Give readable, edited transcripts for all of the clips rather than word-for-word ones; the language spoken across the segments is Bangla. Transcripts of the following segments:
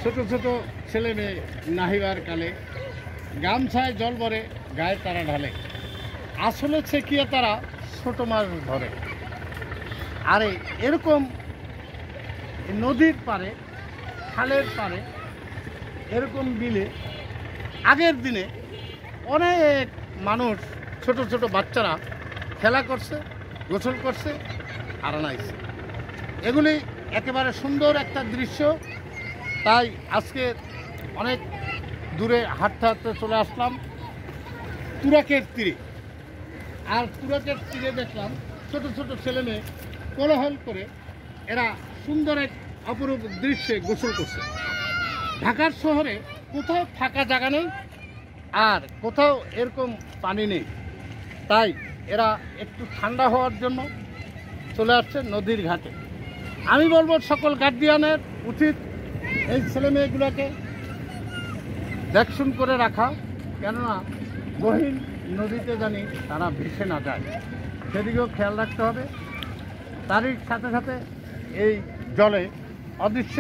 ছোট ছোট ছেলে মেয়ে নাহিবার কালে গামছায় জল ভরে গায়ে তারা ঢালে, আসলে ছেকিয়ে তারা ছোট মাছ ধরে। আরে এরকম নদীর পাড়ে, খালের পাড়ে, এরকম বিলে আগের দিনে অনেক মানুষ, ছোট ছোট বাচ্চারা খেলা করছে, গোসল করছে, আরানাইছে। এগুলি একেবারে সুন্দর একটা দৃশ্য। তাই আজকে অনেক দূরে হাঁটতে হাঁটতে চলে আসলাম তুরাকের তীরে। আর তুরাকের তীরে দেখলাম ছোট ছোট ছেলে মেয়ে কোলাহল করে এরা সুন্দর এক অপরূপ দৃশ্যে গোসল করছে। ঢাকার শহরে কোথাও ফাঁকা জায়গা নেই, আর কোথাও এরকম পানি নেই। তাই এরা একটু ঠান্ডা হওয়ার জন্য চলে আসছে নদীর ঘাটে। আমি বলবো সকল গার্ডিয়ানের উচিত এই ছেলে মেয়েগুলোকে দেখশুন করে রাখা, কেননা গহীন নদীতে জানি তারা ভেসে না যায়, সেদিকেও খেয়াল রাখতে হবে। তারই সাথে সাথে এই জলে অদৃশ্য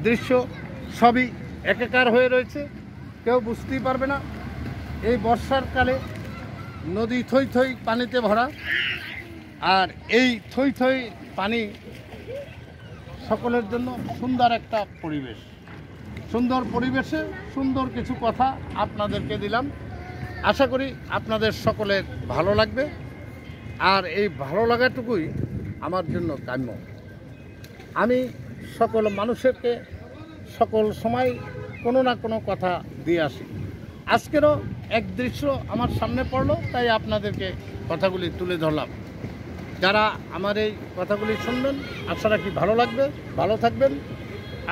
দৃশ্য সবই একাকার হয়ে রয়েছে, কেউ বুঝতেই পারবে না। এই বর্ষার কালে নদী থই থই পানিতে ভরা, আর এই থই থই পানি সকলের জন্য সুন্দর একটা পরিবেশ। সুন্দর পরিবেশে সুন্দর কিছু কথা আপনাদেরকে দিলাম, আশা করি আপনাদের সকলের ভালো লাগবে। আর এই ভালো লাগাটুকুই আমার জন্য কাম্য। আমি সকল মানুষকে সকল সময় কোনো না কোনো কথা দিয়ে আসি। আজকেরও এক দৃশ্য আমার সামনে পড়লো, তাই আপনাদেরকে কথাগুলি তুলে ধরলাম। যারা আমার এই কথাগুলি শুনবেন আশা রাখি ভালো লাগবে। ভালো থাকবেন,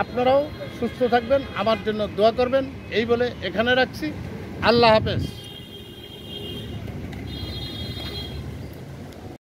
আপনারাও সুস্থ থাকবেন, আমার জন্য দোয়া করবেন। এই বলে এখানে রাখছি। আল্লাহ হাফেজ।